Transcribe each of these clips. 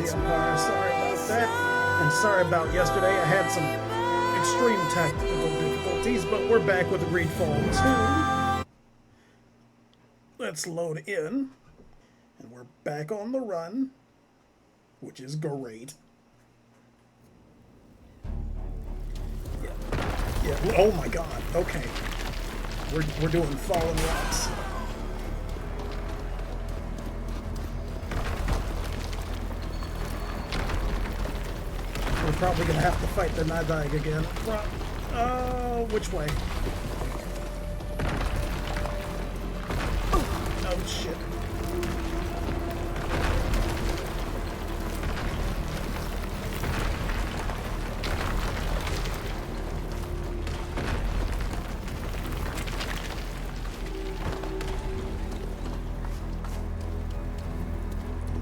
the Empire. Sorry about that. And sorry about yesterday. I had some extreme technical difficulties, but we're back with Greedfall 2. Let's load in. And we're back on the run, which is great. Yeah. Oh my god. Okay. We're doing Fallen Rocks. We're probably gonna have to fight the Nadag again. Which way? Oh shit.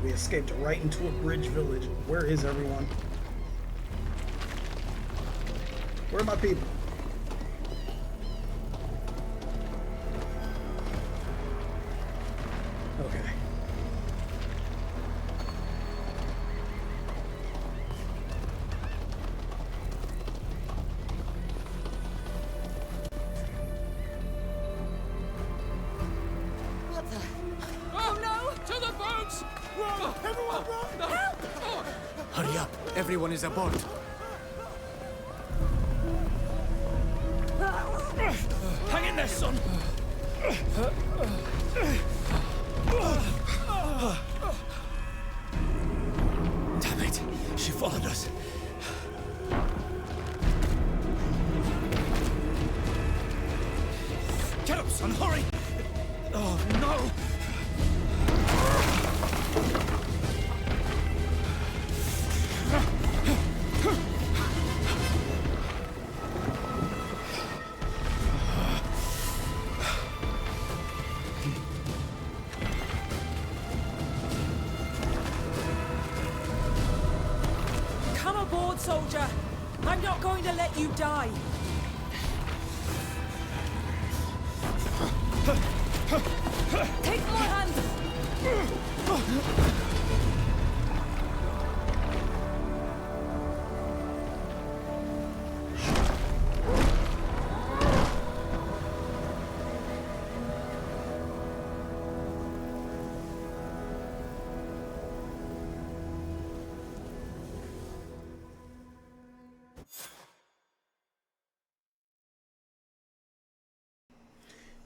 We escaped right into a bridge village. Where is everyone? Where are my people? Okay. What the? Oh no! To the boats! Run! Everyone run! No. Help! Hurry up! Everyone is aboard! Hang in there, son! Damn it! She followed us. Get up, son! Hurry! Oh, no! Come aboard, soldier. I'm not going to let you die. Take my hand.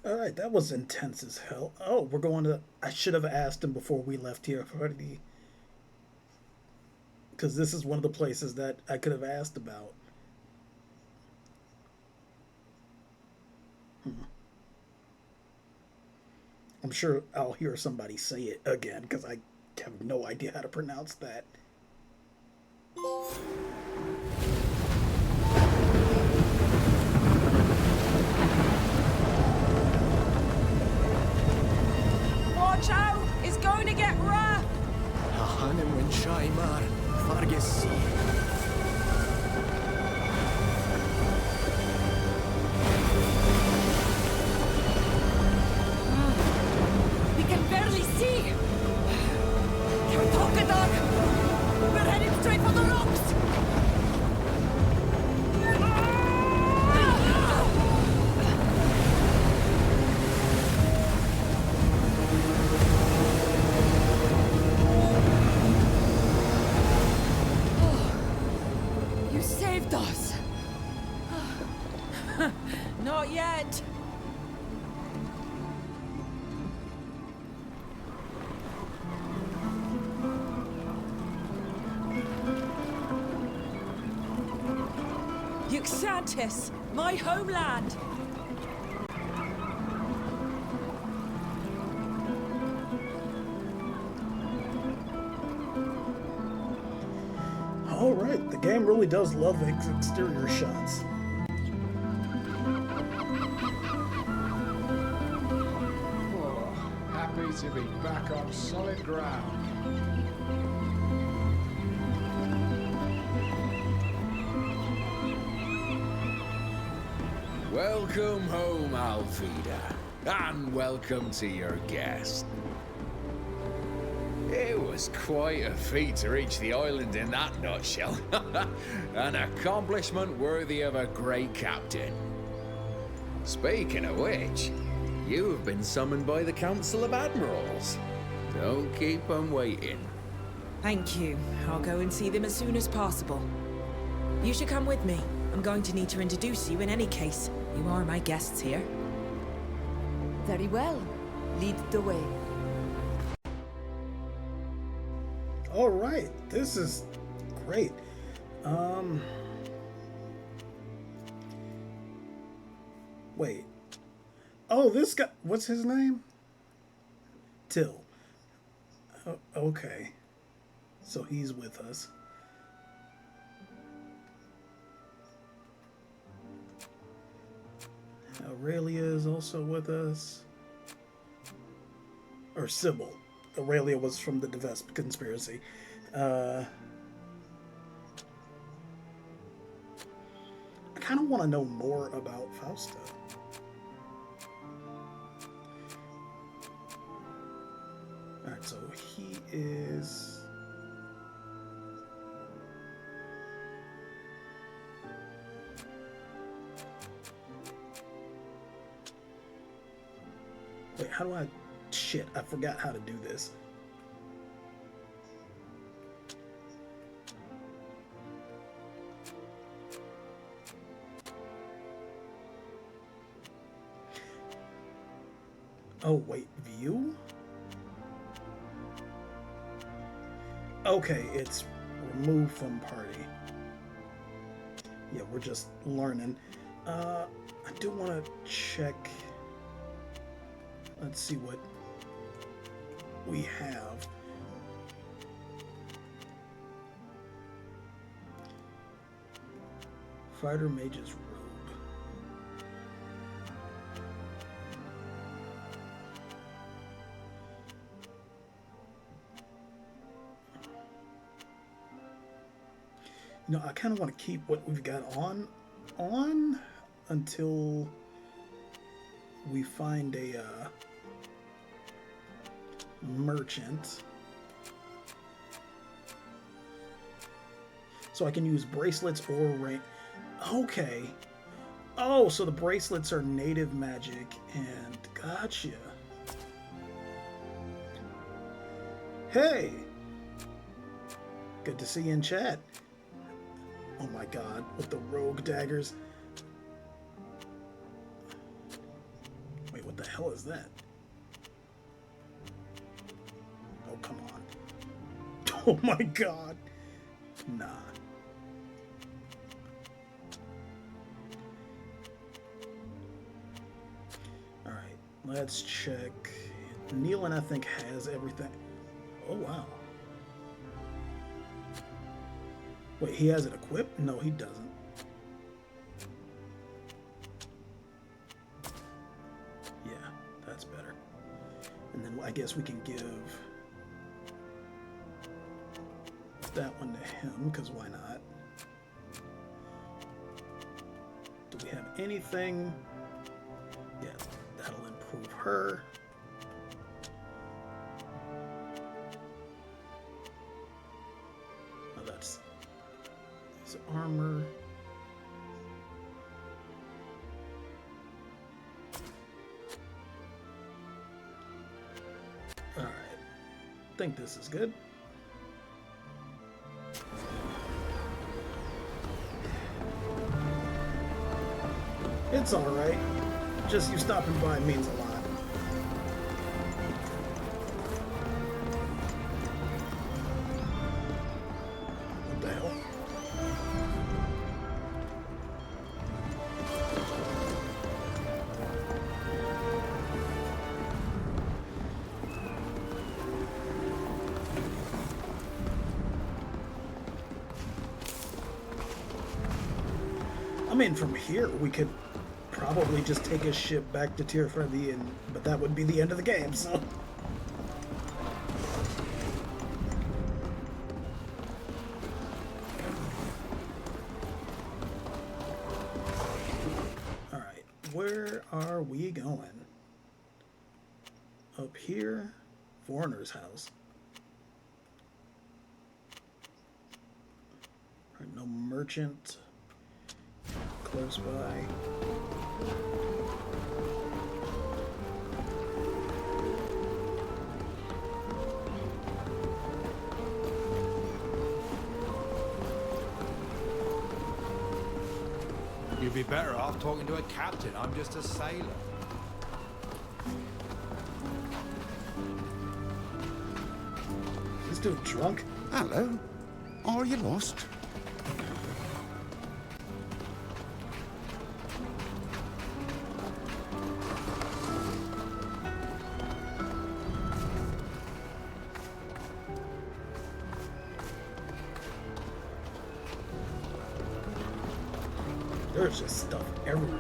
Alright, that was intense as hell. Oh, we're going to... I should have asked him before we left here for the... Because this is one of the places that I could have asked about. I'm sure I'll hear somebody say it again, because I have no idea how to pronounce that. Watch out! It's going to get rough! Hanem when Shaimar, Fargesi. We can barely see! Dog! We're heading straight for the rocks! You saved us! Not yet! Yuxantis, my homeland! Alright, the game really does love exterior shots. Oh, happy to be back on solid ground. Welcome home, Alfida, and welcome to your guest. It was was quite a feat to reach the island in that nutshell. An accomplishment worthy of a great captain. Speaking of which, you have been summoned by the Council of Admirals. Don't keep them waiting. Thank you. I'll go and see them as soon as possible. You should come with me. I'm going to need to introduce you in any case. You are my guests here. Very well. Lead the way. All right, this is great. Wait. Oh, this guy. What's his name? Till. Okay. So he's with us. Aurelia is also with us. Or Sybil. Aurelia was from the Divest conspiracy. I kind of want to know more about Fausta. Alright, so he is... Wait, how do I... Shit, I forgot how to do this. Oh, wait, view? Okay, it's remove from party. Yeah, we're just learning. I do want to check... Let's see what we have. Fighter Mage's Robe. You know, I kind of want to keep what we've got on until we find a merchant. So I can use bracelets or ring. Okay. Oh, so the bracelets are native magic and gotcha. Hey. Good to see you in chat. Oh my god, with the rogue daggers. Wait, what the hell is that? Oh, come on. Oh my god. Nah. Alright, let's check. Nealon, I think, has everything. Oh, wow. Wait, he has it equipped? No, he doesn't. Yeah, that's better. And then I guess we can give that one to him, because why not? Do we have anything? Yeah, that'll improve her. Oh, that's his armor. Alright, I think this is good. It's alright. Just you stopping by means a lot. What the hell? I mean, from here we could probably just take his ship back to Tier Freddy, but that would be the end of the game, so... Alright, where are we going? Up here? Foreigner's house. merchant close by. You'd be better off talking to a captain. I'm just a sailor. This dude drunk? Hello. Are you lost? There's just stuff everywhere.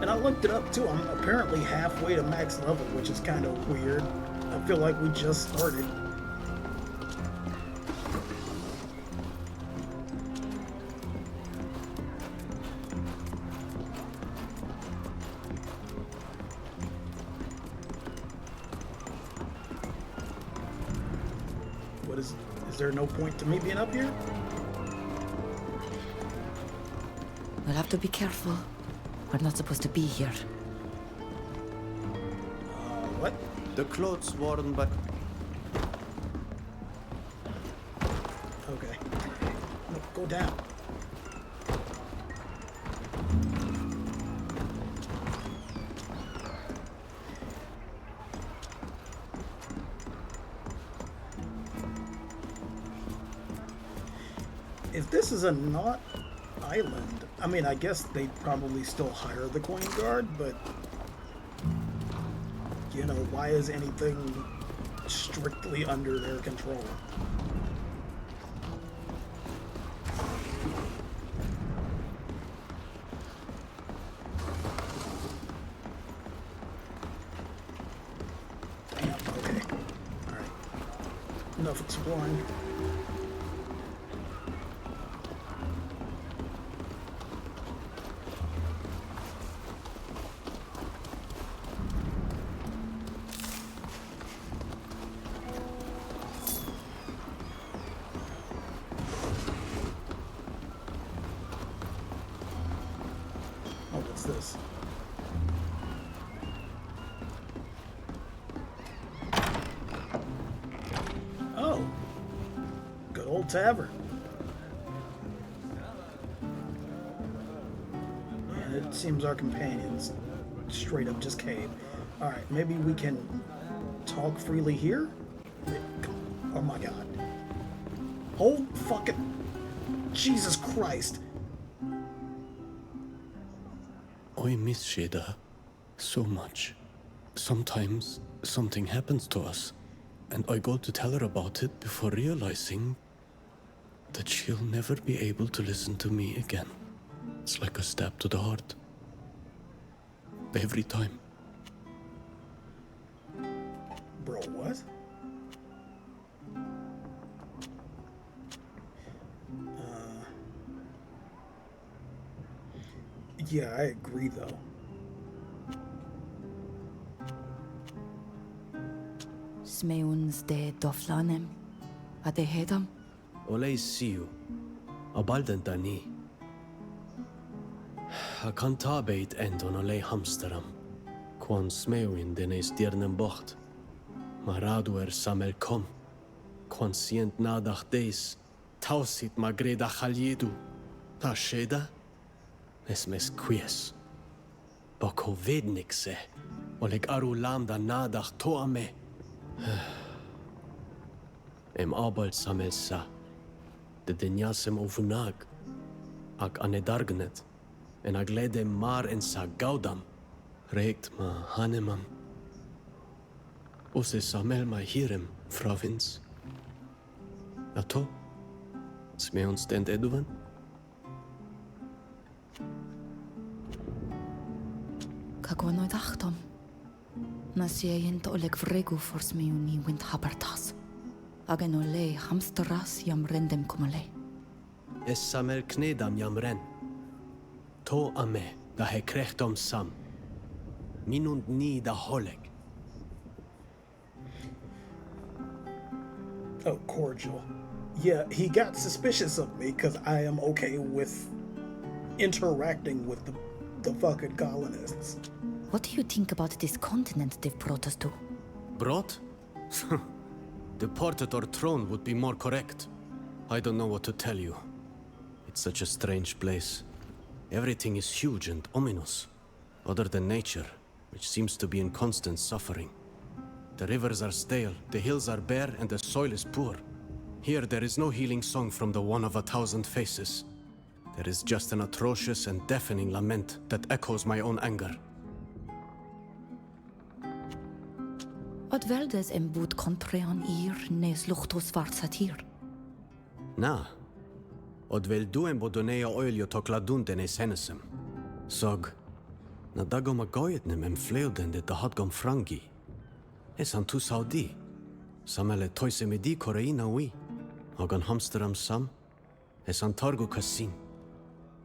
And I looked it up too. I'm apparently halfway to max level, which is kind of weird. I feel like we just started. What is there no point to me being up here? We'll have to be careful. We're not supposed to be here. What? The clothes worn by... Okay. No, go down. If this is a not island, I mean, I guess they'd probably still hire the coin guard, but you know, why is anything strictly under their control? Damn, okay. Alright. Enough exploring. Oh, what's this? Oh, good old tavern. And it seems our companions straight up just came. All right, maybe we can talk freely here? Oh my god. Hold fucking... Jesus Christ. I miss Sheda so much. Sometimes something happens to us, and I go to tell her about it before realizing that she'll never be able to listen to me again. It's like a stab to the heart. Every time. Bro, what? Yeah, I agree though. Smeun's de doflanem. Ade hedam. Olej siu. Abalden dani. A kan ta beit endon olej hamsteram. Kwan smeuin den is diernen bocht. Maraduer samel kom. Kwan sient nadach deis. Tausit magreda chaliedu. Ta Sheda? Es mes quies. Boko vednikse. Oleg aru lambda nadach toame. Em abald samelsa. De denjasem ovunag. Ak anedargnet. En aglede mar en sa gaudam. Regt ma hanemam. Ose samel ma hirem, Fravins. Ato? Smeon stent eduvan? Kagono dachtom. Nasiejen to oleg vregu for smeuni wind habertas. Agen ole hamsteras jam rendem komale. Es samel knedam jamren. To ame, da he krechtom sam. Minund ni da holeg. Oh, cordial. Yeah, he got suspicious of me because I am okay with interacting with the fucking colonists. What do you think about this continent they've brought us to? Brought? Deported or thrown would be more correct. I don't know what to tell you. It's such a strange place. Everything is huge and ominous, other than nature, which seems to be in constant suffering. The rivers are stale, the hills are bare, and the soil is poor. Here there is no healing song from the one of 1,000 faces. There is just an atrocious and deafening lament that echoes my own anger. Wat veldes en boet kontrean nes luchtos vartsat hier? Na, od vel duen bodonea oilio tokladun denes hennesem. Sog, na dagom agoyetnem em fleuden de dahadgom frangi. Esan tu saudi. Samele toise medi koreina ui. Agan hamsteram sam. Esan targu kassin.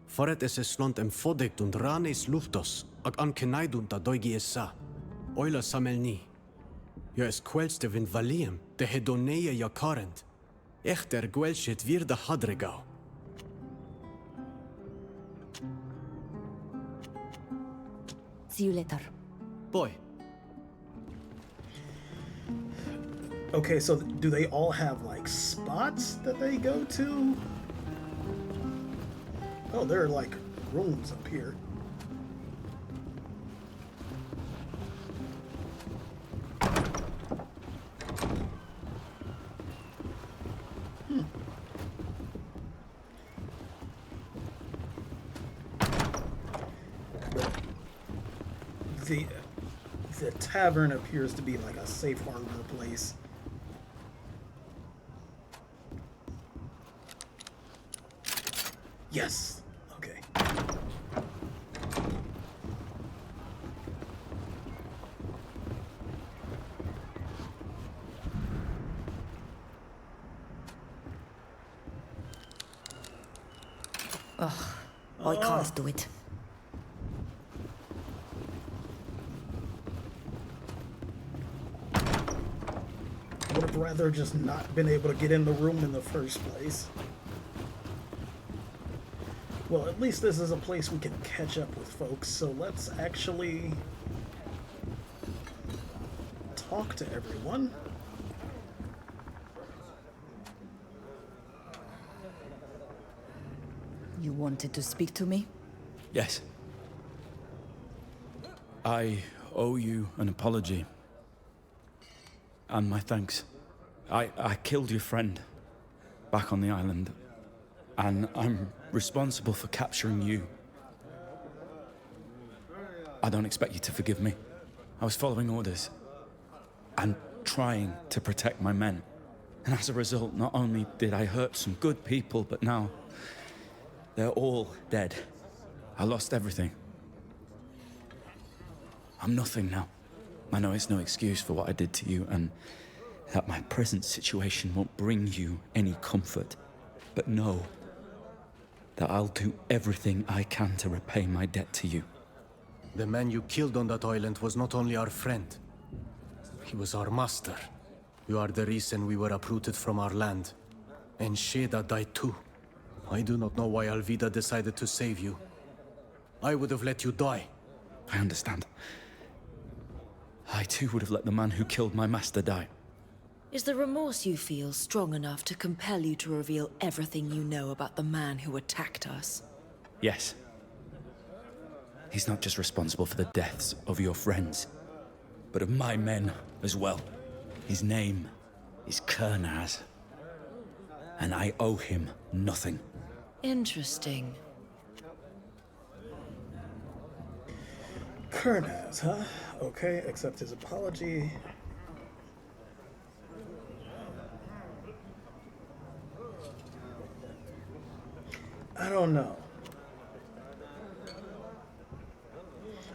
Foret es slont em fodekt und ranes luftos. Ag an kenaidun da doigi essa. Oila samelni. Ja es kwelste vin valiem. De hedoneia jakarend. Echter gwelshit vir de hadregau. See you later. Boy. Okay, so do they all have, like, spots that they go to? Oh, there are, like, rooms up here. The tavern appears to be like a safe harbor place. Yes. Okay. I can't do it. I would have rather just not been able to get in the room in the first place. Well, at least this is a place we can catch up with folks, so let's actually talk to everyone. You wanted to speak to me? Yes. I owe you an apology. And my thanks. I killed your friend back on the island. And I'm responsible for capturing you. I don't expect you to forgive me. I was following orders. And trying to protect my men. And as a result, not only did I hurt some good people, but now they're all dead. I lost everything. I'm nothing now. I know it's no excuse for what I did to you, and that my present situation won't bring you any comfort. But know that I'll do everything I can to repay my debt to you. The man you killed on that island was not only our friend. He was our master. You are the reason we were uprooted from our land. And Sheda died too. I do not know why Alvida decided to save you. I would have let you die. I understand. I too would have let the man who killed my master die. Is the remorse you feel strong enough to compel you to reveal everything you know about the man who attacked us? Yes. He's not just responsible for the deaths of your friends, but of my men as well. His name is Kernaz, and I owe him nothing. Interesting. Kernaz, huh? Okay, accept his apology. I don't know.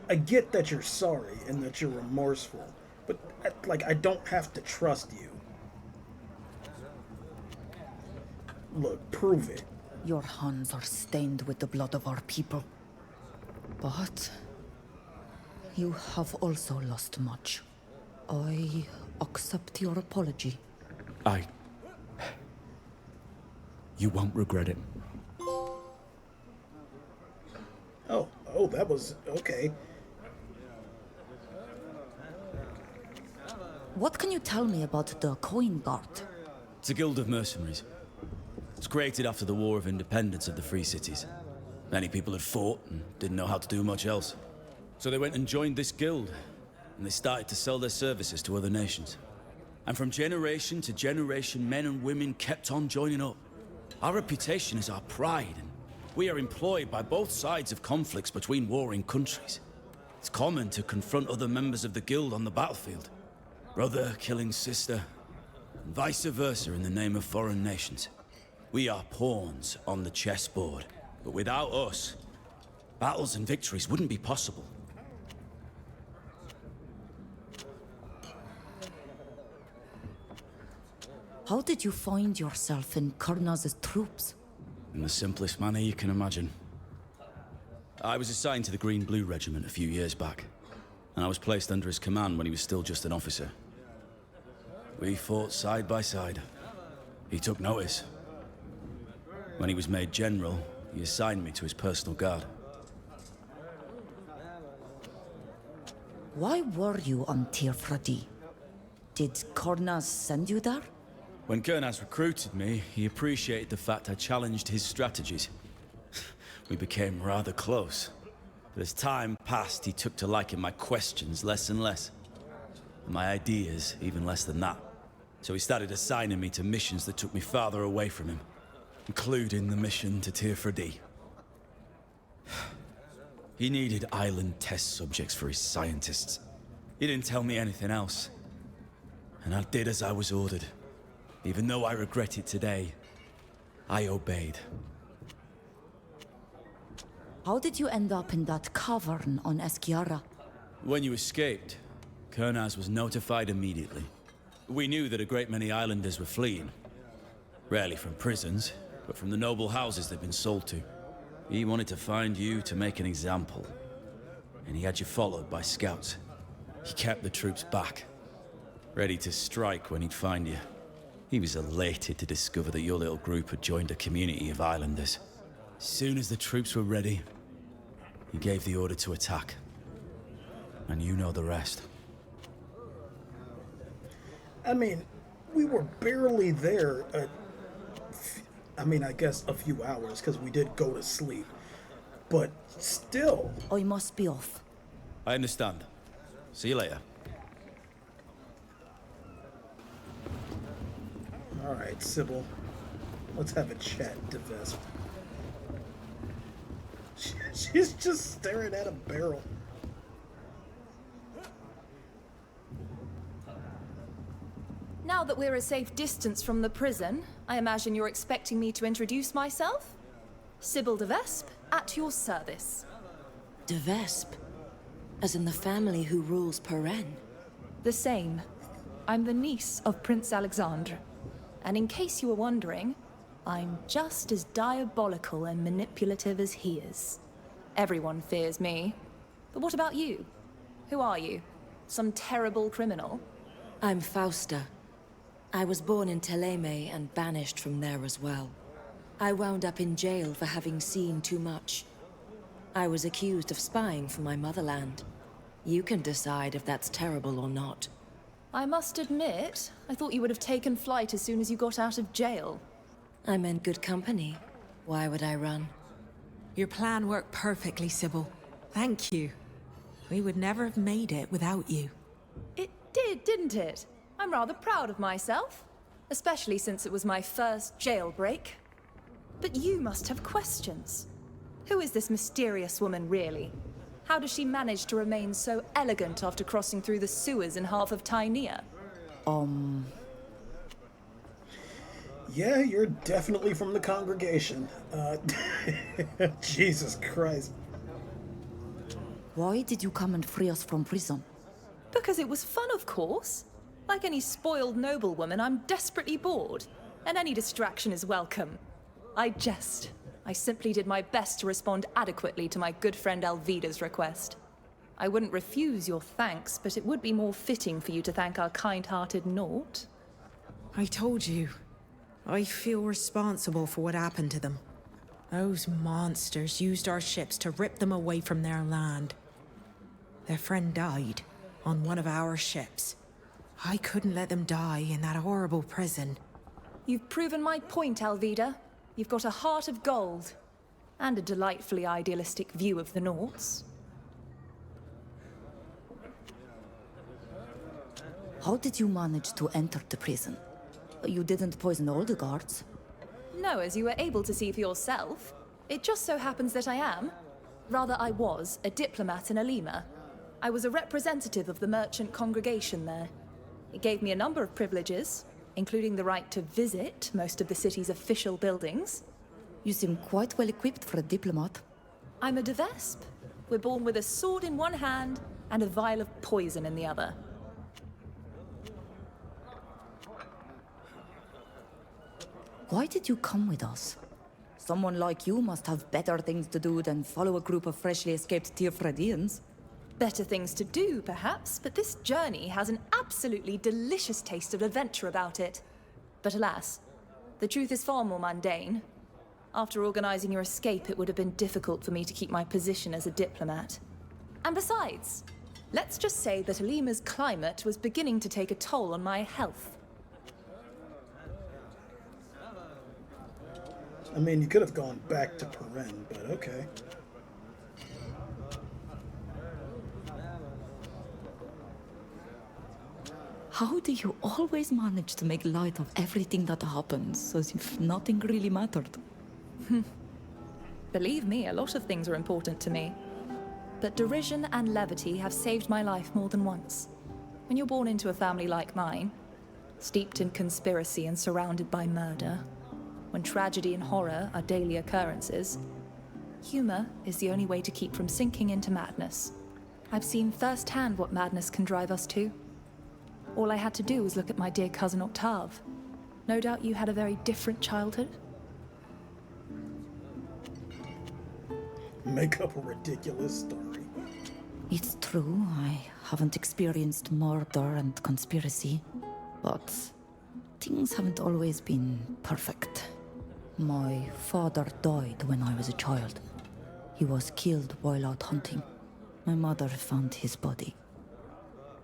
I get that you're sorry and that you're remorseful, but like I don't have to trust you. Look, prove it. Your hands are stained with the blood of our people. But you have also lost much. I accept your apology. I You won't regret it. Oh, that was okay. What can you tell me about the Coin Guard? It's a guild of mercenaries. It was created after the War of Independence of the Free Cities. Many people had fought and didn't know how to do much else. So they went and joined this guild, and they started to sell their services to other nations. And from generation to generation, men and women kept on joining up. Our reputation is our pride, and we are employed by both sides of conflicts between warring countries. It's common to confront other members of the guild on the battlefield. Brother killing sister, and vice versa in the name of foreign nations. We are pawns on the chessboard, but without us, battles and victories wouldn't be possible. How did you find yourself in Karnaz's troops? In the simplest manner you can imagine. I was assigned to the Green-Blue Regiment a few years back, and I was placed under his command when he was still just an officer. We fought side by side. He took notice. When he was made general, he assigned me to his personal guard. Why were you on Tirfradi? Did Karnaz send you there? When Kernaz recruited me, he appreciated the fact I challenged his strategies. We became rather close. But as time passed, he took to liking my questions less and less. And my ideas even less than that. So he started assigning me to missions that took me farther away from him, including the mission to Tirfradi. He needed island test subjects for his scientists. He didn't tell me anything else. And I did as I was ordered. Even though I regret it today, I obeyed. How did you end up in that cavern on Esquiara? When you escaped, Kernaz was notified immediately. We knew that a great many islanders were fleeing. Rarely from prisons, but from the noble houses they'd been sold to. He wanted to find you to make an example. And he had you followed by scouts. He kept the troops back, ready to strike when he'd find you. He was elated to discover that your little group had joined a community of islanders. As soon as the troops were ready, he gave the order to attack. And you know the rest. I mean, we were barely there. I guess a few hours, because we did go to sleep. But still. I must be off. I understand. See you later. Alright, Sybil. Let's have a chat, Devesp. She's just staring at a barrel. Now that we're a safe distance from the prison, I imagine you're expecting me to introduce myself? Sybil de Vesp, at your service. De Vesp? As in the family who rules Peren? The same. I'm the niece of Prince Alexandre. And in case you were wondering, I'm just as diabolical and manipulative as he is. Everyone fears me. But what about you? Who are you? Some terrible criminal? I'm Fausta. I was born in Teleme and banished from there as well. I wound up in jail for having seen too much. I was accused of spying for my motherland. You can decide if that's terrible or not. I must admit, I thought you would have taken flight as soon as you got out of jail. I'm in good company. Why would I run? Your plan worked perfectly, Sybil. Thank you. We would never have made it without you. It did, didn't it? I'm rather proud of myself. Especially since it was my first jailbreak. But you must have questions. Who is this mysterious woman, really? How does she manage to remain so elegant after crossing through the sewers in half of Tainea? Yeah, you're definitely from the congregation. Jesus Christ. Why did you come and free us from prison? Because it was fun, of course. Like any spoiled noblewoman, I'm desperately bored. And any distraction is welcome. I jest. I simply did my best to respond adequately to my good friend Alvida's request. I wouldn't refuse your thanks, but it would be more fitting for you to thank our kind-hearted Nort. I told you. I feel responsible for what happened to them. Those monsters used our ships to rip them away from their land. Their friend died on one of our ships. I couldn't let them die in that horrible prison. You've proven my point, Alvida. You've got a heart of gold. And a delightfully idealistic view of the Nords. How did you manage to enter the prison? You didn't poison all the guards? No, as you were able to see for yourself. It just so happens that I am. Rather, I was a diplomat in Alima. I was a representative of the merchant congregation there. It gave me a number of privileges, including the right to visit most of the city's official buildings. You seem quite well equipped for a diplomat. I'm a Devesp. We're born with a sword in one hand and a vial of poison in the other. Why did you come with us? Someone like you must have better things to do than follow a group of freshly escaped Teofredians. Better things to do, perhaps, but this journey has an absolutely delicious taste of adventure about it. But alas, the truth is far more mundane. After organizing your escape, it would have been difficult for me to keep my position as a diplomat. And besides, let's just say that Alima's climate was beginning to take a toll on my health. I mean, you could have gone back to Perrin, but okay. How do you always manage to make light of everything that happens, as if nothing really mattered? Believe me, a lot of things are important to me. But derision and levity have saved my life more than once. When you're born into a family like mine, steeped in conspiracy and surrounded by murder, when tragedy and horror are daily occurrences, humor is the only way to keep from sinking into madness. I've seen firsthand what madness can drive us to. All I had to do was look at my dear cousin Octave. No doubt you had a very different childhood. Make up a ridiculous story. It's true, I haven't experienced murder and conspiracy, but things haven't always been perfect. My father died when I was a child. He was killed while out hunting. My mother found his body.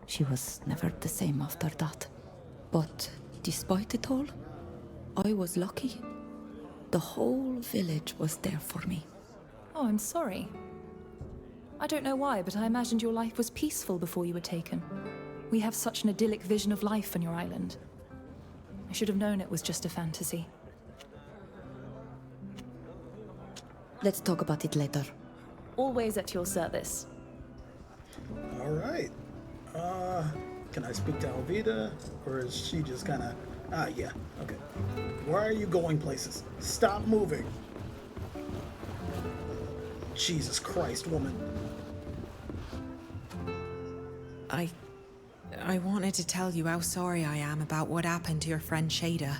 She was never the same after that. But despite it all, I was lucky. The whole village was there for me. Oh, I'm sorry. I don't know why, but I imagined your life was peaceful before you were taken. We have such an idyllic vision of life on your island. I should have known it was just a fantasy. Let's talk about it later. Always at your service. All right. Can I speak to Alvida? Or is she just kind of... yeah, okay. Why are you going places? Stop moving. Jesus Christ, woman. I wanted to tell you how sorry I am about what happened to your friend Shada.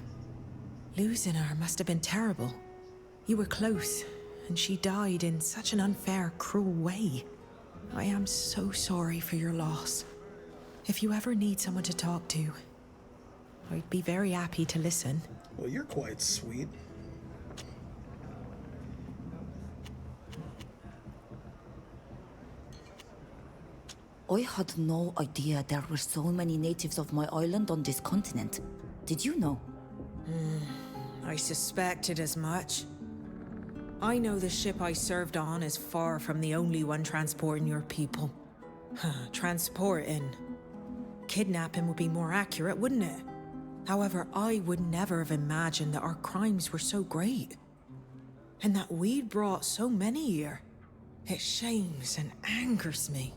Losing her must have been terrible. You were close, and she died in such an unfair, cruel way. I am so sorry for your loss. If you ever need someone to talk to, I'd be very happy to listen. Well, you're quite sweet. I had no idea there were so many natives of my island on this continent. Did you know? I suspected as much. I know the ship I served on is far from the only one transporting your people. Transporting. Kidnapping would be more accurate, wouldn't it? However, I would never have imagined that our crimes were so great. And that we'd brought so many here. It shames and angers me.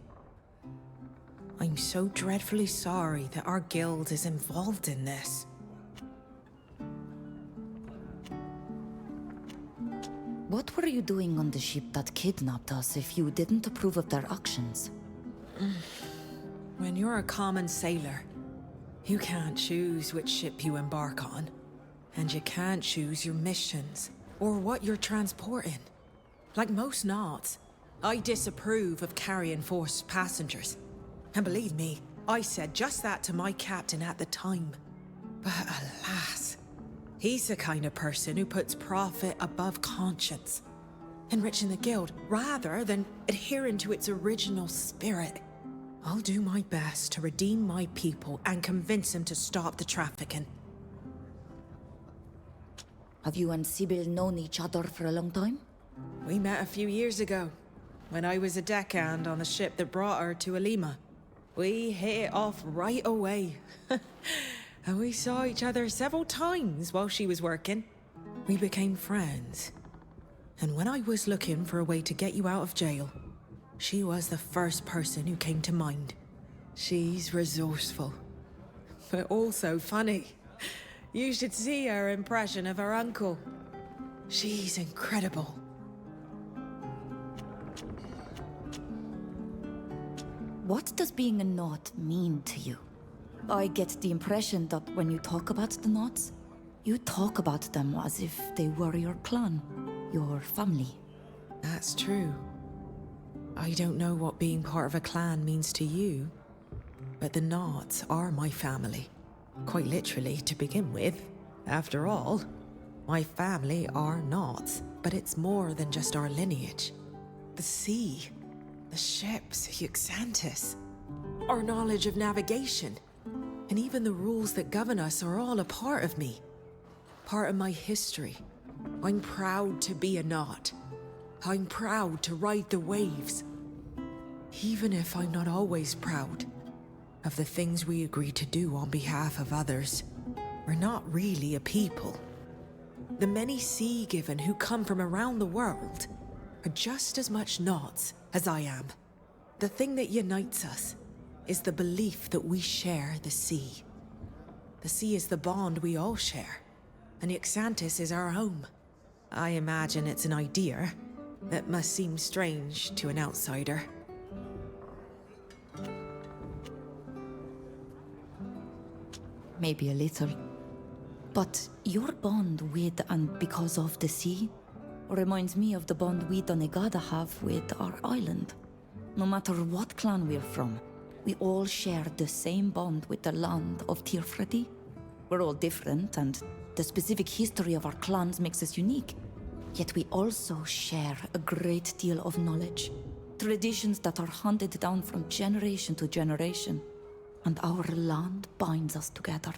I'm so dreadfully sorry that our guild is involved in this. What were you doing on the ship that kidnapped us if you didn't approve of their actions? When you're a common sailor, you can't choose which ship you embark on. And you can't choose your missions, or what you're transporting. Like most Nods, I disapprove of carrying forced passengers. And believe me, I said just that to my captain at the time. But alas, He's the kind of person who puts profit above conscience, enriching the guild rather than adhering to its original spirit. I'll do my best to redeem my people and convince him to stop the trafficking. Have you and Sybil known each other for a long time? We met a few years ago, when I was a deckhand on the ship that brought her to Alima. We hit it off right away. And we saw each other several times while she was working. We became friends. And when I was looking for a way to get you out of jail, she was the first person who came to mind. She's resourceful, but also funny. You should see her impression of her uncle. She's incredible. What does being a Knot mean to you? I get the impression that when you talk about the Knots, you talk about them as if they were your clan, your family. That's true. I don't know what being part of a clan means to you, but the Knots are my family. Quite literally, to begin with. After all, my family are Knots, but it's more than just our lineage. The sea, the ships, Euxantis, our knowledge of navigation, and even the rules that govern us are all a part of me. Part of my history. I'm proud to be a Knot. I'm proud to ride the waves. Even if I'm not always proud of the things we agree to do on behalf of others. We're not really a people. The many Sea-Given who come from around the world are just as much Knots as I am. The thing that unites us is the belief that we share the sea. The sea is the bond we all share, and Euxantis is our home. I imagine it's an idea that must seem strange to an outsider. Maybe a little. But your bond with and because of the sea reminds me of the bond we Donegada have with our island. No matter what clan we're from, we all share the same bond with the land of Tirfredi. We're all different, and the specific history of our clans makes us unique. Yet we also share a great deal of knowledge. Traditions that are handed down from generation to generation. And our land binds us together,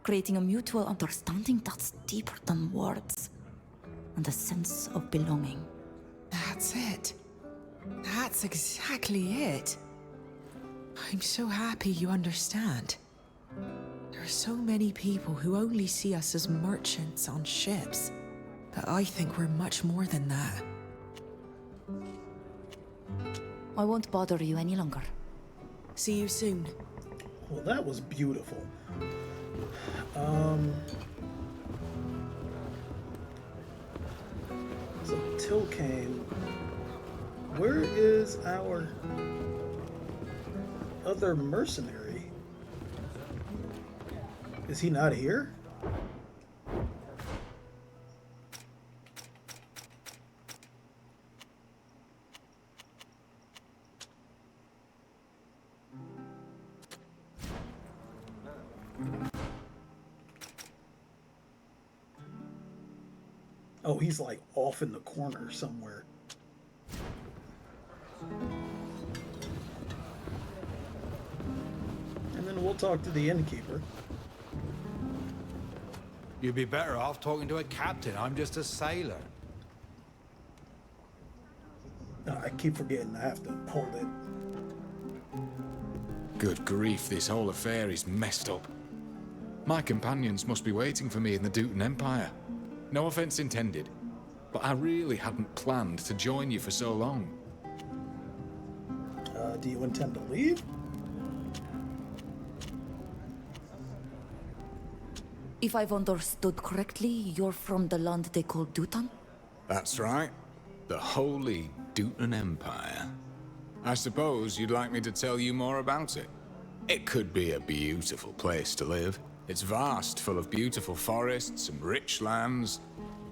creating a mutual understanding that's deeper than words, and a sense of belonging. That's it. That's exactly it. I'm so happy you understand. There are so many people who only see us as merchants on ships, but I think we're much more than that. I won't bother you any longer. See you soon. Well, that was beautiful. So Tilcane, where is our other mercenary? Is he not here? Oh, he's like off in the corner somewhere. And then we'll talk to the innkeeper. You'd be better off talking to a captain. I'm just a sailor. I keep forgetting I have to hold it. Good grief, this whole affair is messed up. My companions must be waiting for me in the Dutan Empire. No offense intended, but I really hadn't planned to join you for so long. Do you intend to leave? If I've understood correctly, you're from the land they call Dutan? That's right. The Holy Dutan Empire. I suppose you'd like me to tell you more about it. It could be a beautiful place to live. It's vast, full of beautiful forests and rich lands.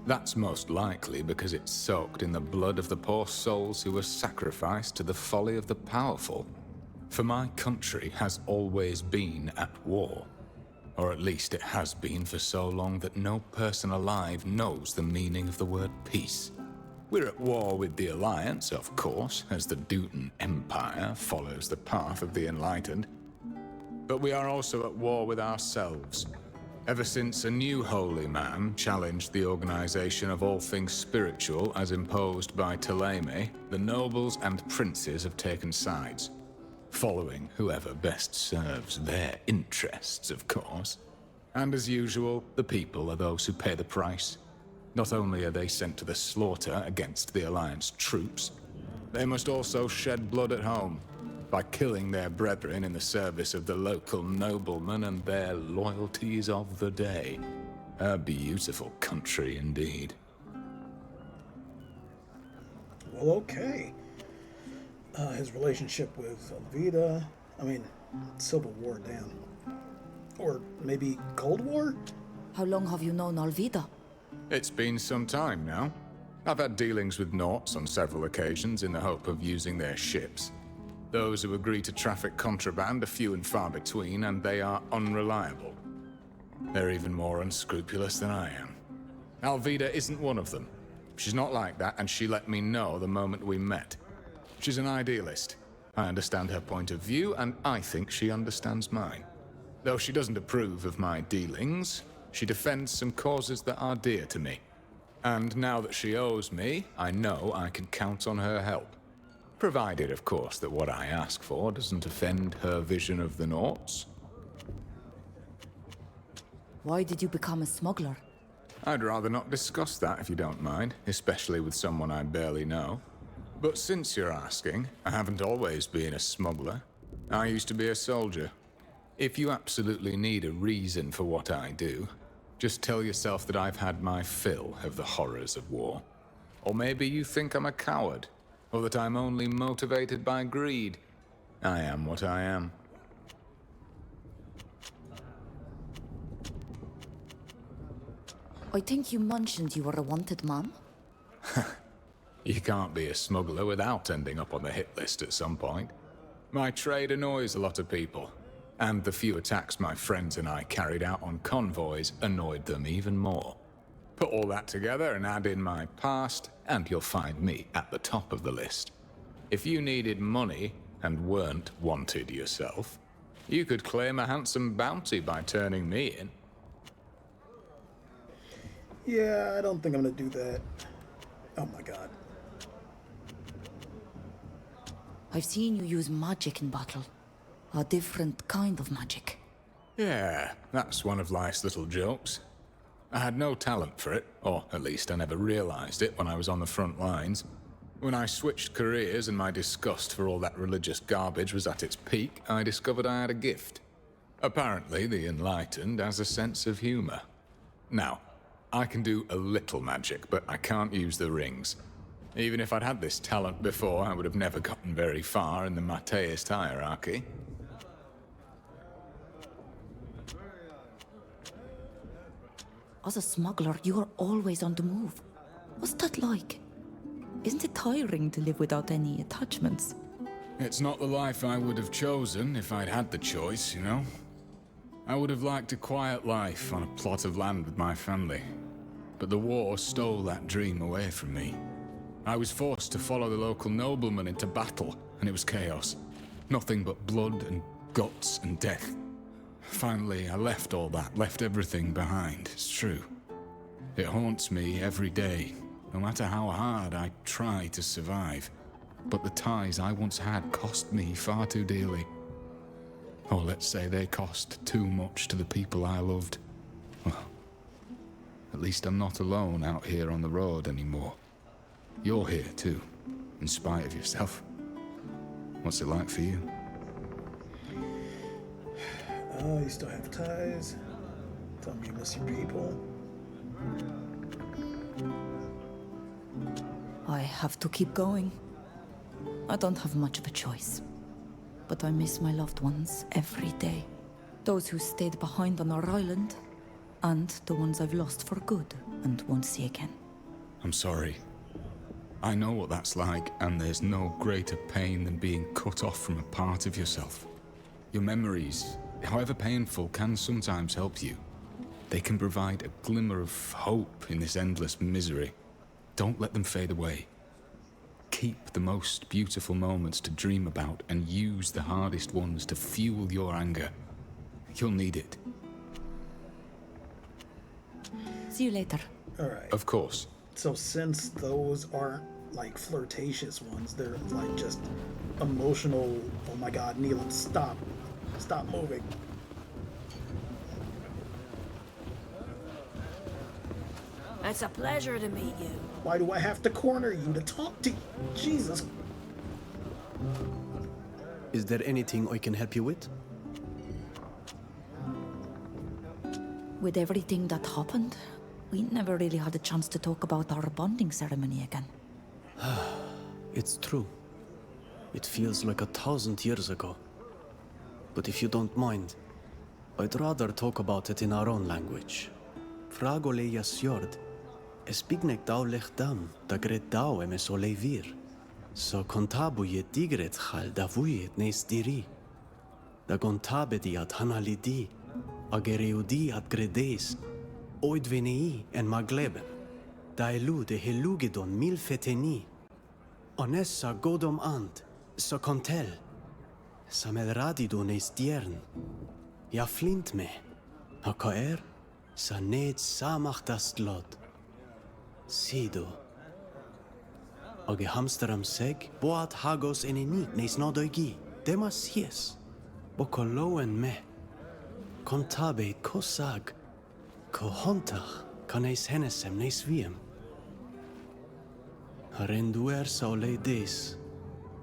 That's most likely because it's soaked in the blood of the poor souls who were sacrificed to the folly of the powerful. For my country has always been at war. Or at least it has been for so long that no person alive knows the meaning of the word peace. We're at war with the Alliance, of course, as the Dutan Empire follows the path of the Enlightened. But we are also at war with ourselves. Ever since a new holy man challenged the organization of all things spiritual as imposed by Ptolemy, the nobles and princes have taken sides, following whoever best serves their interests, of course. And as usual, the people are those who pay the price. Not only are they sent to the slaughter against the Alliance troops, they must also shed blood at home by killing their brethren in the service of the local noblemen and their loyalties of the day. A beautiful country indeed. Well, okay. His relationship with Alvida. I mean, Civil War, damn. Or maybe Cold War? How long have you known Alvida? It's been some time now. I've had dealings with Nauts on several occasions in the hope of using their ships. Those who agree to traffic contraband are few and far between, and they are unreliable. They're even more unscrupulous than I am. Alvida isn't one of them. She's not like that, and she let me know the moment we met. She's an idealist. I understand her point of view, and I think she understands mine. Though she doesn't approve of my dealings, she defends some causes that are dear to me. And now that she owes me, I know I can count on her help. Provided, of course, that what I ask for doesn't offend her vision of the Nauts. Why did you become a smuggler? I'd rather not discuss that if you don't mind, especially with someone I barely know. But since you're asking, I haven't always been a smuggler. I used to be a soldier. If you absolutely need a reason for what I do, just tell yourself that I've had my fill of the horrors of war. Or maybe you think I'm a coward, or that I'm only motivated by greed. I am what I am. I think you mentioned you were a wanted man? You can't be a smuggler without ending up on the hit list at some point. My trade annoys a lot of people, and the few attacks my friends and I carried out on convoys annoyed them even more. Put all that together and add in my past, and you'll find me at the top of the list. If you needed money and weren't wanted yourself, you could claim a handsome bounty by turning me in. Yeah, I don't think I'm gonna do that. Oh my god. I've seen you use magic in battle. A different kind of magic. Yeah, that's one of life's little jokes. I had no talent for it, or at least I never realized it when I was on the front lines. When I switched careers and my disgust for all that religious garbage was at its peak, I discovered I had a gift. Apparently, the Enlightened has a sense of humor. Now, I can do a little magic, but I can't use the rings. Even if I'd had this talent before, I would have never gotten very far in the Mateist hierarchy. As a smuggler, you are always on the move. What's that like? Isn't it tiring to live without any attachments? It's not the life I would have chosen if I'd had the choice, you know? I would have liked a quiet life on a plot of land with my family. But the war stole that dream away from me. I was forced to follow the local noblemen into battle, and it was chaos. Nothing but blood and guts and death. Finally, I left all that, left everything behind, it's true. It haunts me every day, no matter how hard I try to survive. But the ties I once had cost me far too dearly. Or let's say they cost too much to the people I loved. Well, at least I'm not alone out here on the road anymore. You're here too, in spite of yourself. What's it like for you? Oh, you still have ties. Tell me you miss your people. I have to keep going. I don't have much of a choice. But I miss my loved ones every day. Those who stayed behind on our island, and the ones I've lost for good and won't see again. I'm sorry. I know what that's like, and there's no greater pain than being cut off from a part of yourself. Your memories, however painful, can sometimes help you. They can provide a glimmer of hope in this endless misery. Don't let them fade away. Keep the most beautiful moments to dream about and use the hardest ones to fuel your anger. You'll need it. See you later. Alright. Of course. So since those aren't like flirtatious ones, they're like just emotional, oh my god, Neelan, stop. Stop moving. It's a pleasure to meet you. Why do I have to corner you to talk to you? Jesus. Is there anything I can help you with? With everything that happened, we never really had a chance to talk about our bonding ceremony again. It's true. It feels like 1,000 years ago. But if you don't mind, I'd rather talk about it in our own language. Fragole jasjord. Espignek daulech dam, da gret dau emes olevir. So contabuye digret chal da vuyet nes diri. Da gontabedi ad hanalidi, agereudi ad gredes, oidvenei en magleben. Da elu de helugedon mil feteni. Onessa godom ant, so contel. Samel radido nes diern. Ja flint me. Hakaer, sa ned samach das lod. Sido. Age hamsteram seg, boat hagos enenik nes nodoigi. Demas hies. Bokoloen me. Kontabe kosag. Ko hontach, kanes henesem nes wiem. Harenduer sa ole des.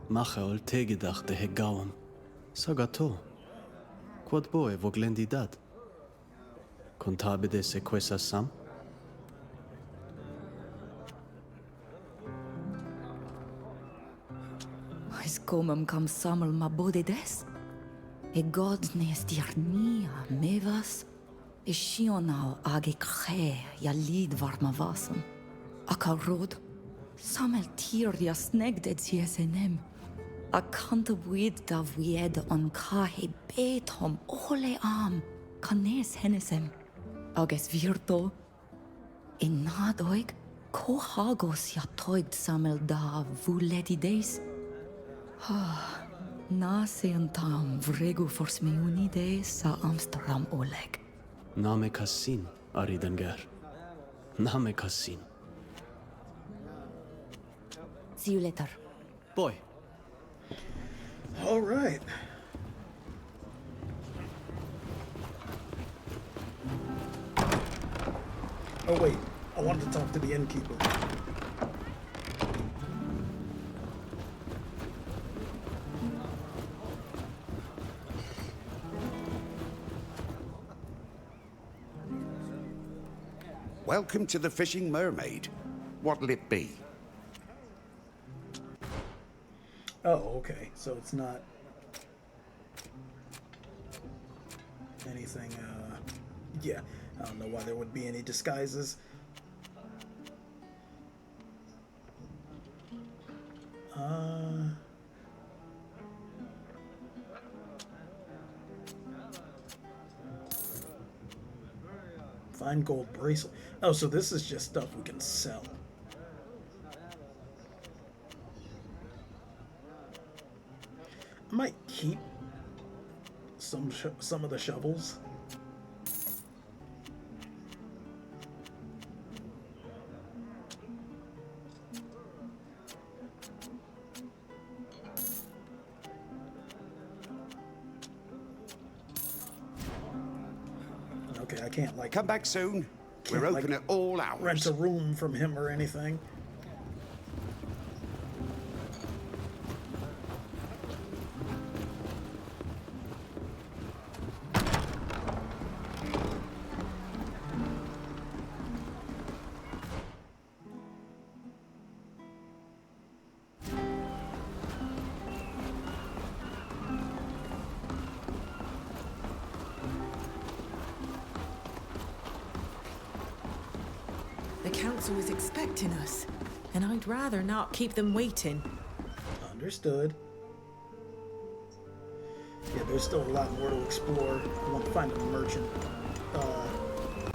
Mache ol tegedachte he gauam. Sagato. Quod boe voglendidad. Kontabe de sequesa sam. Is komem kam samel ma bode des? E god nes dirnia mevas? E shionau age khe ja lid varma vasem. Aka rod? Samel tir ja snegded CSNM. A kante wid da wied on kahe betom ole am. Kanes hennesem. Ages virto. E nadoig ko hagos ja toigt samel da vuledi des. Nase tam vregu fors me unide sa Amsterdam oleg. Name kassin, Aridanger. Name kassin. See you later. Boy. All right. Oh wait, I wanted to talk to the innkeeper. Welcome to the Fishing Mermaid. What'll it be? Oh, okay. So it's not anything, yeah. I don't know why there would be any disguises. Fine gold bracelet. Oh, so this is just stuff we can sell. I might keep some of the shovels. Okay, I can't like come back soon. We're open at all hours. Rent a room from him or anything. The council is expecting us, and I'd rather not keep them waiting. Understood. Yeah, there's still a lot more to explore. I want to find a merchant,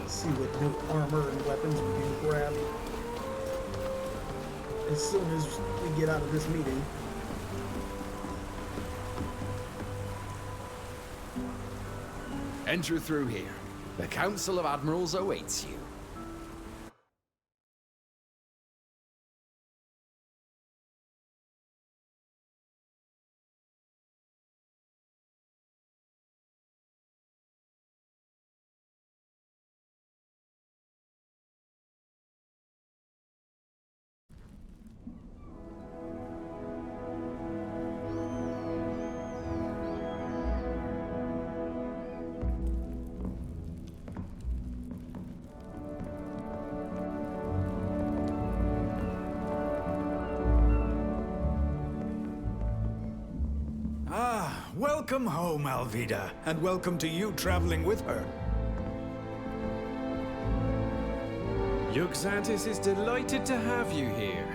see what new armor and weapons we can grab as soon as we get out of this meeting. Enter through here. The Council of Admirals awaits you. Welcome home, Alvida, and welcome to you traveling with her. Yuxantis is delighted to have you here.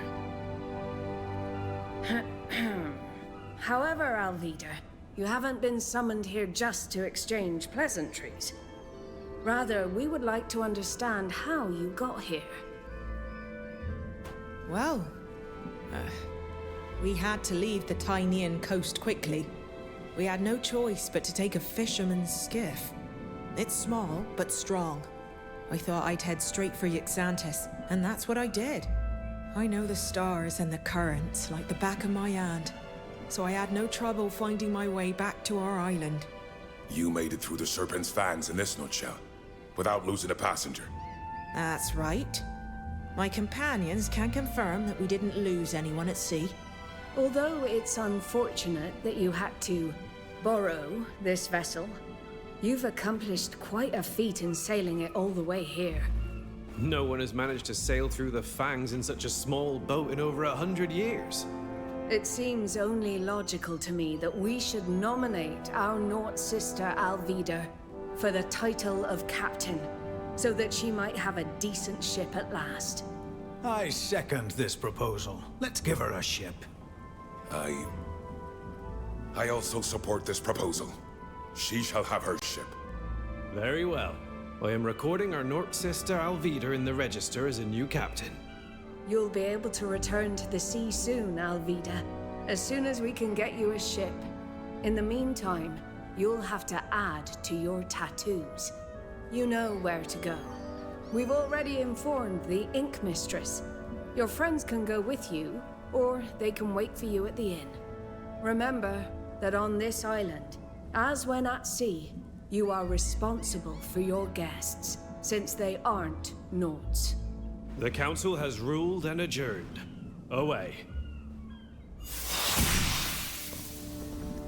However, Alvida, you haven't been summoned here just to exchange pleasantries. Rather, we would like to understand how you got here. Well, we had to leave the Tynean coast quickly. We had no choice but to take a fisherman's skiff. It's small, but strong. I thought I'd head straight for Yuxantis, and that's what I did. I know the stars and the currents like the back of my hand, so I had no trouble finding my way back to our island. You made it through the Serpent's fans in this nutshell, without losing a passenger. That's right. My companions can confirm that we didn't lose anyone at sea. Although it's unfortunate that you had to borrow this vessel, you've accomplished quite a feat in sailing it all the way here. No one has managed to sail through the Fangs in such a small boat in over 100 years. It seems only logical to me that we should nominate our Nort sister Alvida for the title of captain, so that she might have a decent ship at last. I second this proposal. Let's give her a ship. I also support this proposal. She shall have her ship. Very well. I am recording our Nort sister Alvida in the register as a new captain. You'll be able to return to the sea soon, Alvida, as soon as we can get you a ship. In the meantime, you'll have to add to your tattoos. You know where to go. We've already informed the Ink Mistress. Your friends can go with you, or they can wait for you at the inn. Remember that on this island, as when at sea, you are responsible for your guests, since they aren't Norts. The council has ruled and adjourned. Away.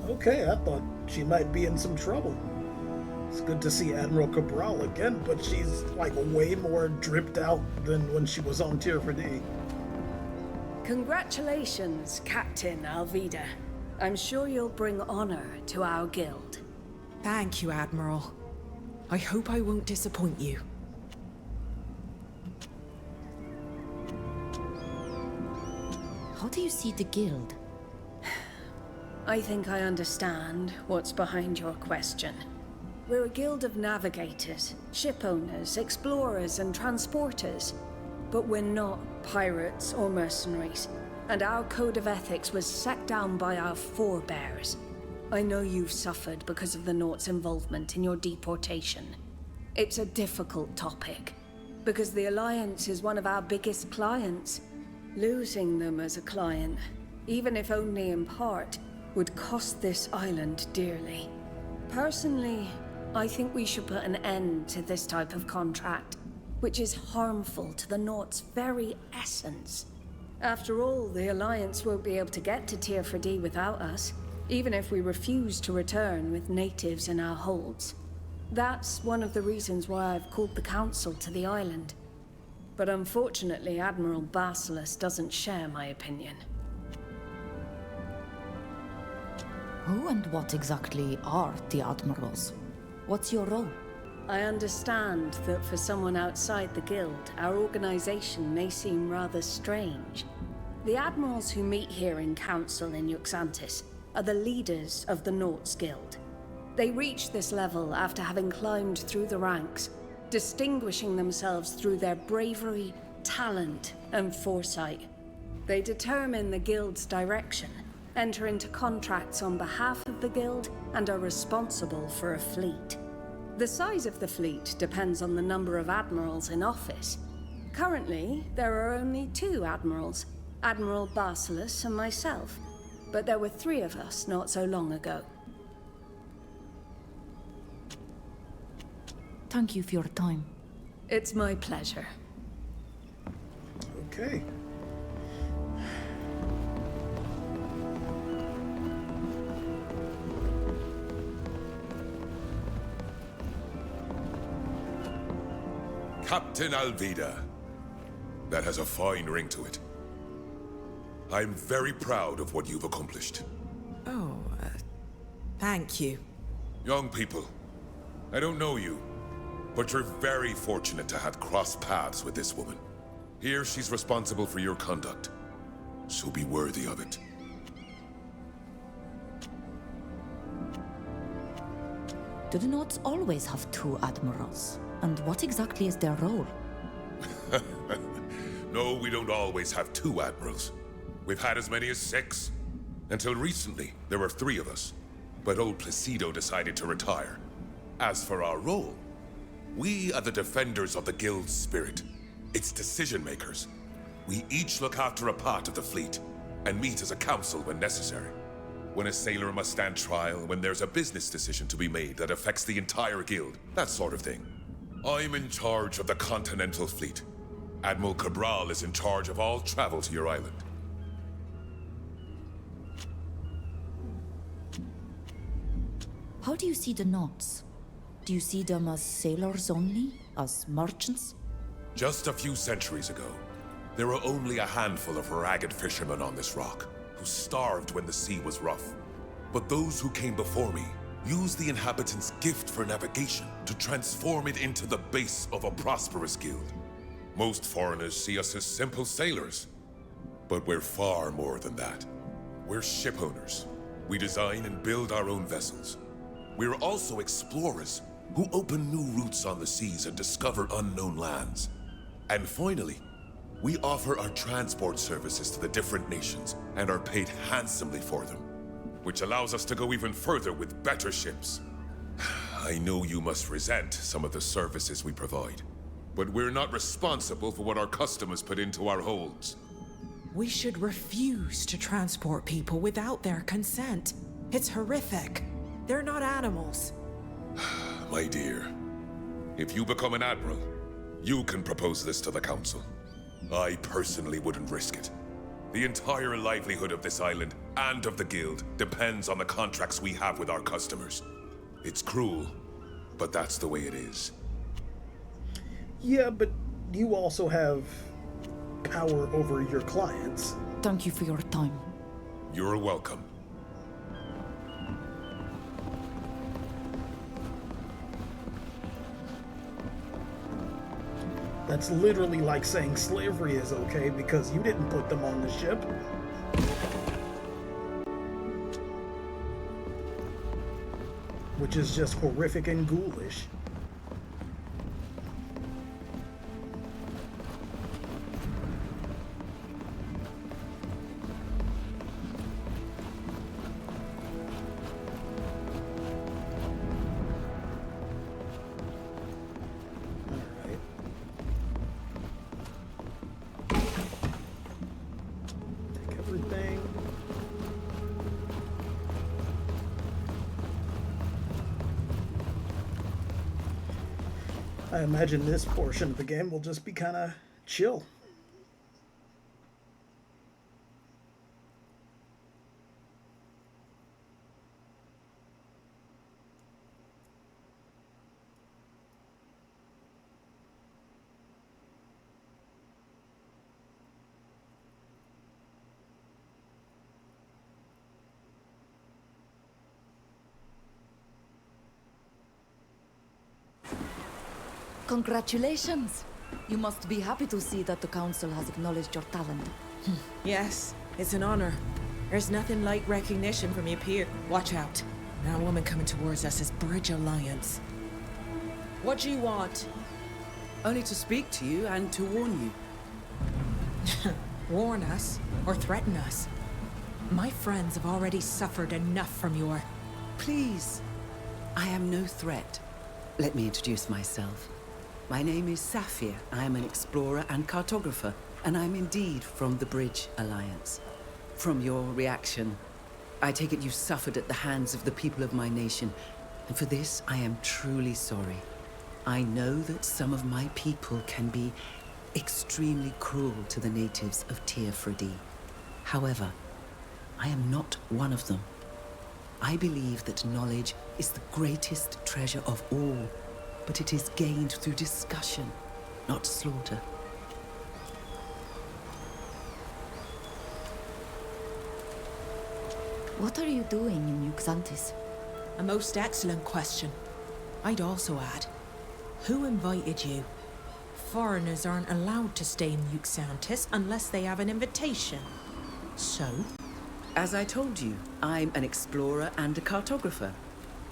Okay, I thought she might be in some trouble. It's good to see Admiral Cabral again, but she's like way more dripped out than when she was on Tier for D. Congratulations, Captain Alvida. I'm sure you'll bring honor to our guild. Thank you, Admiral. I hope I won't disappoint you. How do you see the guild? I think I understand what's behind your question. We're a guild of navigators, ship owners, explorers, and transporters. But we're not pirates or mercenaries, and our code of ethics was set down by our forebears. I know you've suffered because of the Nort's involvement in your deportation. It's a difficult topic, because the Alliance is one of our biggest clients. Losing them as a client, even if only in part, would cost this island dearly. Personally, I think we should put an end to this type of contract, which is harmful to the Nort's very essence. After all, the Alliance won't be able to get to Tier for D without us, even if we refuse to return with natives in our holds. That's one of the reasons why I've called the Council to the island. But unfortunately, Admiral Basileus doesn't share my opinion. Who and what exactly are the Admirals? What's your role? I understand that for someone outside the Guild, our organization may seem rather strange. The Admirals who meet here in Council in Yuxantis are the leaders of the Norts Guild. They reached this level after having climbed through the ranks, distinguishing themselves through their bravery, talent, and foresight. They determine the guild's direction, enter into contracts on behalf of the guild, and are responsible for a fleet. The size of the fleet depends on the number of admirals in office. Currently, there are only 2 admirals, Admiral Basilis and myself, but there were 3 of us not so long ago. Thank you for your time. It's my pleasure. Okay. Captain Alvida. That has a fine ring to it. I'm very proud of what you've accomplished. Oh, thank you. Young people, I don't know you, but you're very fortunate to have crossed paths with this woman. Here she's responsible for your conduct, so be worthy of it. Do the Nods always have 2 admirals? And what exactly is their role? No, we don't always have 2 admirals. We've had as many as 6. Until recently, there were 3 of us. But old Placido decided to retire. As for our role, we are the defenders of the guild's spirit, its decision makers. We each look after a part of the fleet, and meet as a council when necessary. When a sailor must stand trial, when there's a business decision to be made that affects the entire guild, that sort of thing. I'm in charge of the Continental Fleet. Admiral Cabral is in charge of all travel to your island. How do you see the Nods? Do you see them as sailors only? As merchants? Just a few centuries ago, there were only a handful of ragged fishermen on this rock, who starved when the sea was rough. But those who came before me used the inhabitants' gift for navigation to transform it into the base of a prosperous guild. Most foreigners see us as simple sailors, but we're far more than that. We're ship owners. We design and build our own vessels. We're also explorers who open new routes on the seas and discover unknown lands. And finally, we offer our transport services to the different nations and are paid handsomely for them, which allows us to go even further with better ships. I know you must resent some of the services we provide, but we're not responsible for what our customers put into our holds. We should refuse to transport people without their consent. It's horrific. They're not animals. My dear, if you become an admiral, you can propose this to the council. I personally wouldn't risk it. The entire livelihood of this island and of the guild depends on the contracts we have with our customers. It's cruel, but that's the way it is. Yeah, but you also have power over your clients. Thank you for your time. You're welcome. That's literally like saying slavery is okay because you didn't put them on the ship. Which is just horrific and ghoulish. I imagine this portion of the game will just be kind of chill. Congratulations! You must be happy to see that the council has acknowledged your talent. Yes, it's an honor. There's nothing like recognition from your peer. Watch out. That woman coming towards us is Bridge Alliance. What do you want? Only to speak to you and to warn you. Warn us or threaten us? My friends have already suffered enough from your... Please. I am no threat. Let me introduce myself. My name is Saphir. I am an explorer and cartographer, and I'm indeed from the Bridge Alliance. From your reaction, I take it you suffered at the hands of the people of my nation, and for this I am truly sorry. I know that some of my people can be extremely cruel to the natives of Teofredi. However, I am not one of them. I believe that knowledge is the greatest treasure of all, but it is gained through discussion, not slaughter. What are you doing in Uxantis? A most excellent question. I'd also add, who invited you? Foreigners aren't allowed to stay in Uxantis unless they have an invitation. So? As I told you, I'm an explorer and a cartographer.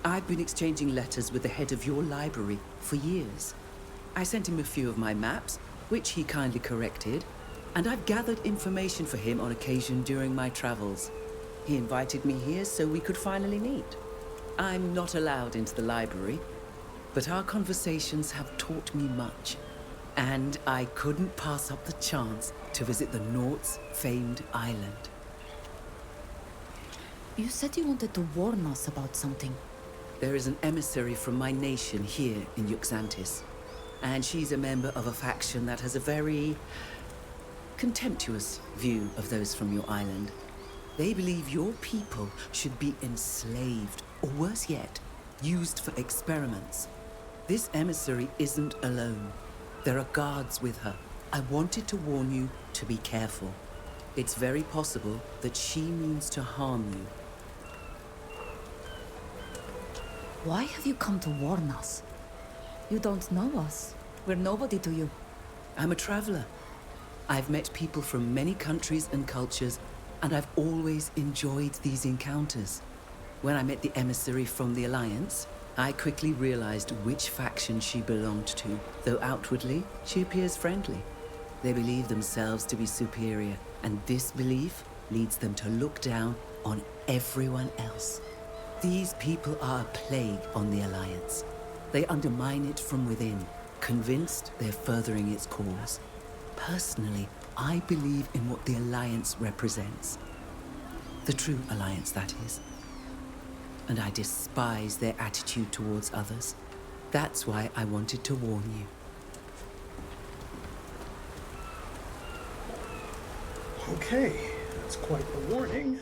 I've been exchanging letters with the head of your library for years. I sent him a few of my maps, which he kindly corrected, and I've gathered information for him on occasion during my travels. He invited me here so we could finally meet. I'm not allowed into the library, but our conversations have taught me much, and I couldn't pass up the chance to visit the Nort's famed island. You said you wanted to warn us about something. There is an emissary from my nation here in Uxantis, and she's a member of a faction that has a very contemptuous view of those from your island. They believe your people should be enslaved, or worse yet, used for experiments. This emissary isn't alone. There are guards with her. I wanted to warn you to be careful. It's very possible that she means to harm you. Why have you come to warn us? You don't know us. We're nobody to you. I'm a traveler. I've met people from many countries and cultures, and I've always enjoyed these encounters. When I met the emissary from the Alliance, I quickly realized which faction she belonged to, though outwardly, she appears friendly. They believe themselves to be superior, and this belief leads them to look down on everyone else. These people are a plague on the Alliance. They undermine it from within, convinced they're furthering its cause. Personally, I believe in what the Alliance represents. The true Alliance, that is. And I despise their attitude towards others. That's why I wanted to warn you. Okay, that's quite the warning.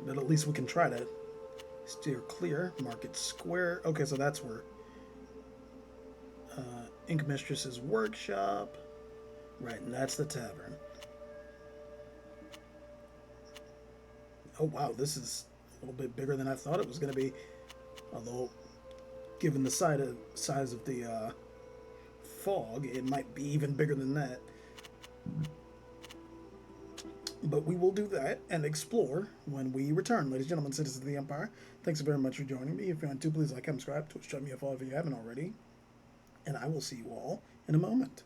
But at least we can try to steer clear. Market Square. Okay, so that's where Ink Mistress's workshop. Right, and that's the tavern. Oh wow, this is a little bit bigger than I thought it was going to be. Although, given the size of the fog, it might be even bigger than that. But we will do that and explore when we return. Ladies and gentlemen, citizens of the Empire, thanks very much for joining me. If you want to, please like, subscribe, Twitch, chat me a follow if you haven't already. And I will see you all in a moment.